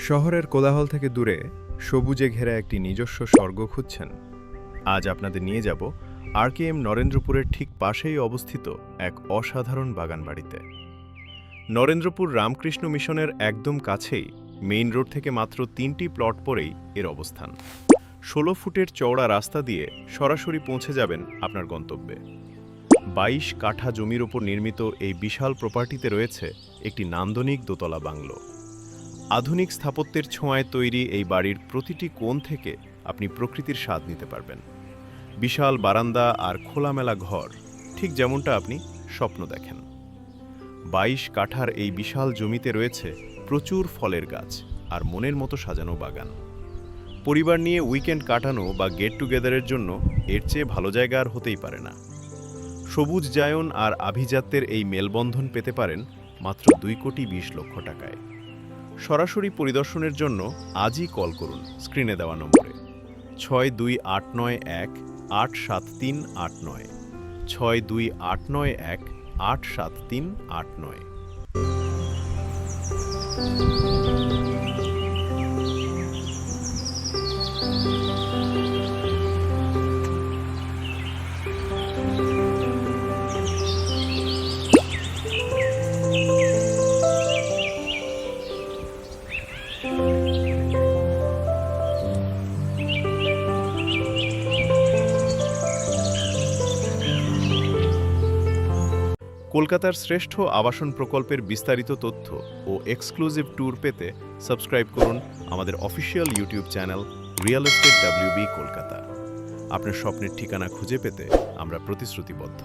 শহরের কোলাহল থেকে দূরে সবুজে ঘেরা একটি নিজস্ব স্বর্গ খুঁজছেন? আজ আপনাদের নিয়ে যাব আরকেএম নরেন্দ্রপুরের ঠিক পাশেই অবস্থিত এক অসাধারণ বাগানবাড়িতে। নরেন্দ্রপুর রামকৃষ্ণ মিশনের একদম কাছেই মেইন রোড থেকে মাত্র 3টি প্লট পরেই এর অবস্থান। 16 ফুটের চওড়া রাস্তা দিয়ে সরাসরি পৌঁছে যাবেন আপনার গন্তব্যে। 22 কাঠা জমির ওপর নির্মিত এই বিশাল প্রপার্টিতে রয়েছে একটি নান্দনিক দোতলা বাংলো। আধুনিক স্থাপত্যের ছোঁয়ায় তৈরি এই বাড়ির প্রতিটি কোণ থেকে আপনি প্রকৃতির স্বাদ নিতে পারবেন। বিশাল বারান্দা আর খোলামেলা ঘর, ঠিক যেমনটা আপনি স্বপ্ন দেখেন। 22 কাঠার এই বিশাল জমিতে রয়েছে প্রচুর ফলের গাছ আর মনের মতো সাজানো বাগান। পরিবার নিয়ে উইকেন্ড কাটানো বা গেট টুগেদারের জন্য এর চেয়ে ভালো জায়গা আর হতেই পারে না। সবুজ জায়ন আর আভিজাত্যের এই মেলবন্ধন পেতে পারেন মাত্র 2,20,00,000 টাকায়। সরাসরি পরিদর্শনের জন্য আজই কল করুন স্ক্রিনে দেওয়া নম্বরে 6289187389, 6289187389। কলকাতার শ্রেষ্ঠ আবাসন প্রকল্পের বিস্তারিত তথ্য ও এক্সক্লুসিভ ট্যুর পেতে সাবস্ক্রাইব করুন আমাদের official YouTube channel real estate WB Kolkata. আপনার স্বপ্নের ঠিকানা খুঁজে পেতে আমরা প্রতিশ্রুতিবদ্ধ।